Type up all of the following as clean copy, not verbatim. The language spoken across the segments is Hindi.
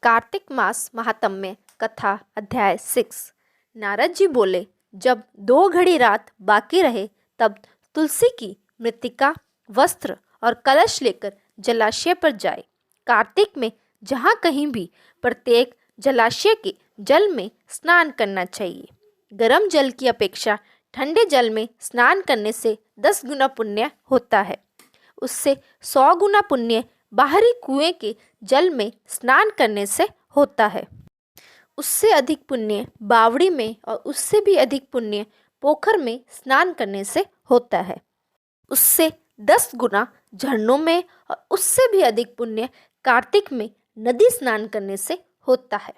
कार्तिक मास महात्म्य कथा अध्याय 6। नारद जी बोले, जब 2 घड़ी रात बाकी रहे तब तुलसी की मृत्तिका, वस्त्र और कलश लेकर जलाशय पर जाए। कार्तिक में जहाँ कहीं भी प्रत्येक जलाशय के जल में स्नान करना चाहिए। गर्म जल की अपेक्षा ठंडे जल में स्नान करने से 10 गुना पुण्य होता है। उससे 100 गुना पुण्य बाहरी कुएं के जल में स्नान करने से होता है। उससे अधिक पुण्य बावड़ी में और उससे भी अधिक पुण्य पोखर में स्नान करने से होता है। उससे 10 गुना झरनों में और उससे भी अधिक पुण्य कार्तिक में नदी स्नान करने से होता है।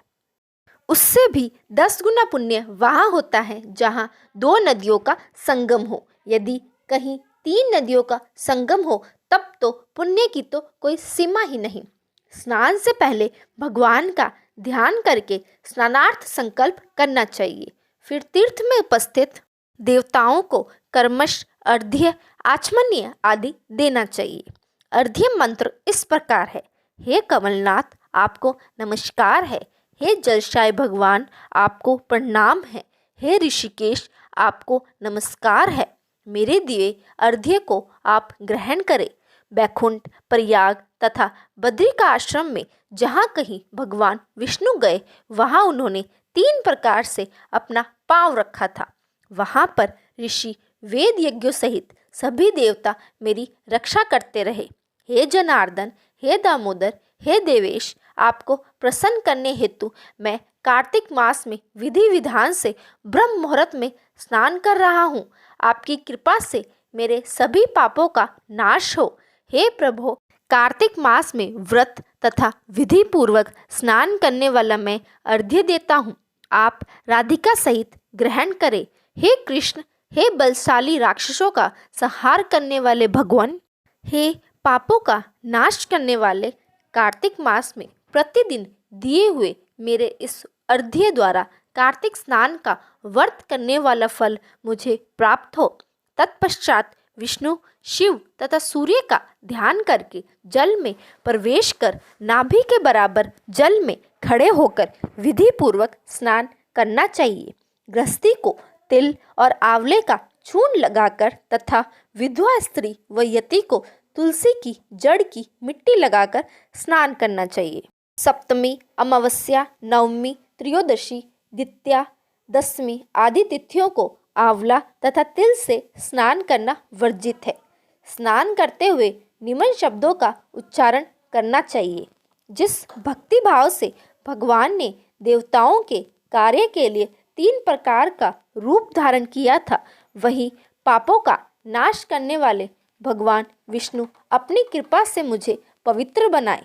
उससे भी 10 गुना पुण्य वहाँ होता है जहाँ 2 नदियों का संगम हो। यदि कहीं 3 नदियों का संगम हो तब तो पुण्य की तो कोई सीमा ही नहीं। स्नान से पहले भगवान का ध्यान करके स्नानार्थ संकल्प करना चाहिए। फिर तीर्थ में उपस्थित देवताओं को कर्मश, अर्घ्य, आचमन्य आदि देना चाहिए। अर्घ्य मंत्र इस प्रकार है: हे कमलनाथ, आपको नमस्कार है। हे जलशाय भगवान, आपको प्रणाम है। हे ऋषिकेश, आपको नमस्कार है। मेरे दिए अर्घ्य को आप ग्रहण करें। बैकुंठ, प्रयाग तथा बद्री का आश्रम में जहाँ कहीं भगवान विष्णु गए वहाँ उन्होंने 3 प्रकार से अपना पांव रखा था। वहाँ पर ऋषि वेद यज्ञों सहित सभी देवता मेरी रक्षा करते रहे। हे जनार्दन, हे दामोदर, हे देवेश, आपको प्रसन्न करने हेतु मैं कार्तिक मास में विधि विधान से ब्रह्म मुहूर्त में स्नान कर रहा हूँ। आपकी कृपा से मेरे सभी पापों का नाश हो। हे प्रभु, कार्तिक मास में व्रत तथा विधि पूर्वक स्नान करने वाला मैं अर्घ्य देता हूँ। आप राधिका सहित ग्रहण करें। हे कृष्ण, हे बलशाली राक्षसों का संहार करने वाले भगवान, हे पापों का नाश करने वाले, कार्तिक मास में प्रतिदिन दिए हुए मेरे इस अर्घ्य द्वारा कार्तिक स्नान का व्रत करने वाला फल मुझे प्राप्त हो। तत्पश्चात विष्णु, शिव तथा सूर्य का ध्यान करके जल में प्रवेश कर नाभि के बराबर जल में खड़े होकर विधि पूर्वक स्नान करना चाहिए। गृहस्थी को तिल और आंवले का चूर्ण लगाकर तथा विधवा स्त्री व यति को तुलसी की जड़ की मिट्टी लगाकर स्नान करना चाहिए। सप्तमी, अमावस्या, नवमी, त्रयोदशी, द्वितीया, दशमी आदि तिथियों को आंवला तथा तिल से स्नान करना वर्जित है। स्नान करते हुए निम्न शब्दों का उच्चारण करना चाहिए: जिस भक्ति भाव से भगवान ने देवताओं के कार्य के लिए 3 प्रकार का रूप धारण किया था, वही पापों का नाश करने वाले भगवान विष्णु अपनी कृपा से मुझे पवित्र बनाए।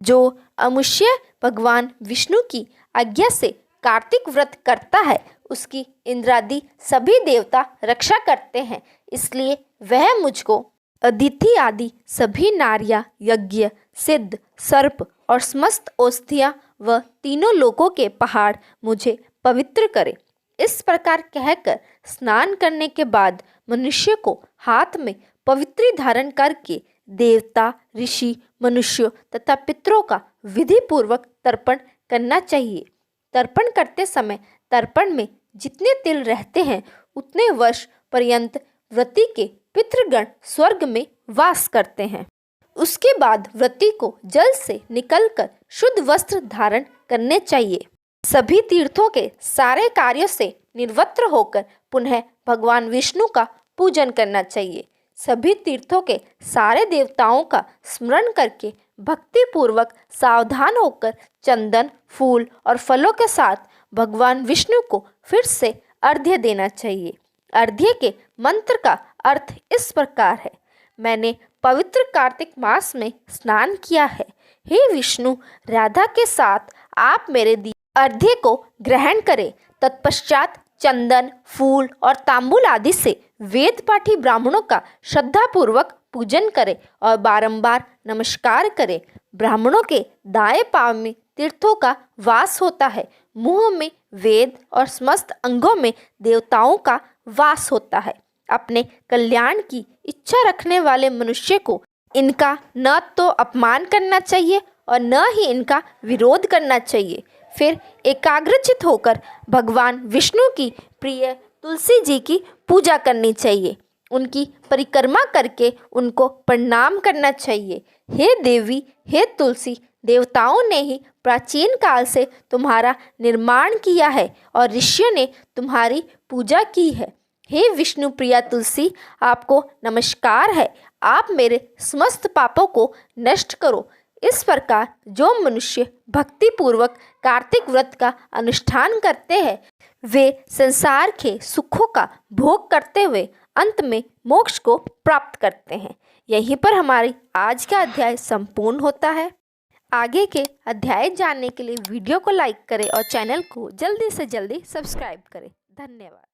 जो अमुष्य भगवान विष्णु की आज्ञा से कार्तिक व्रत करता है उसकी इंद्रादि सभी देवता रक्षा करते हैं। इसलिए वह मुझको अदिति आदि सभी नारियां, यज्ञ, सिद्ध, सर्प और समस्त औषधियां व तीनों लोकों के पहाड़ मुझे पवित्र करे। इस प्रकार कहकर स्नान करने के बाद मनुष्य को हाथ में पवित्री धारण करके देवता, ऋषि, मनुष्यों तथा पितरों का विधि पूर्वक तर्पण करना चाहिए। तर्पण करते समय तर्पण में जितने तिल रहते हैं उतने वर्ष पर्यंत व्रती के पितृगण स्वर्ग में वास करते हैं। उसके बाद व्रती को जल से निकलकर शुद्ध वस्त्र धारण करने चाहिए। सभी तीर्थों के सारे कार्यों से निर्वस्त्र होकर पुनः भगवान विष्णु का पूजन करना चाहिए। सभी तीर्थों के सारे देवताओं का स्मरण करके भक्ति पूर्वक सावधान होकर चंदन, फूल और फलों के साथ भगवान विष्णु को फिर से अर्घ्य देना चाहिए। अर्घ्य के मंत्र का अर्थ इस प्रकार है: मैंने पवित्र कार्तिक मास में स्नान किया है। हे विष्णु, राधा के साथ आप मेरे दिए अर्घ्य को ग्रहण करें। तत्पश्चात चंदन, फूल और तांबूल आदि से वेद पाठी ब्राह्मणों का श्रद्धापूर्वक पूजन करें और बारंबार नमस्कार करें। ब्राह्मणों के दाएं पांव में तीर्थों का वास होता है, मुंह में वेद और समस्त अंगों में देवताओं का वास होता है। अपने कल्याण की इच्छा रखने वाले मनुष्य को इनका न तो अपमान करना चाहिए और न ही इनका विरोध करना चाहिए। फिर एकाग्रचित होकर भगवान विष्णु की प्रिय तुलसी जी की पूजा करनी चाहिए। उनकी परिक्रमा करके उनको प्रणाम करना चाहिए। हे देवी, हे तुलसी, देवताओं ने ही प्राचीन काल से तुम्हारा निर्माण किया है और ऋषियों ने तुम्हारी पूजा की है। हे विष्णु प्रिया तुलसी, आपको नमस्कार है। आप मेरे समस्त पापों को नष्ट करो। इस प्रकार जो मनुष्य भक्तिपूर्वक कार्तिक व्रत का अनुष्ठान करते हैं वे संसार के सुखों का भोग करते हुए अंत में मोक्ष को प्राप्त करते हैं। यहीं पर हमारी आज का अध्याय संपूर्ण होता है। आगे के अध्याय जानने के लिए वीडियो को लाइक करें और चैनल को जल्दी से जल्दी सब्सक्राइब करें। धन्यवाद।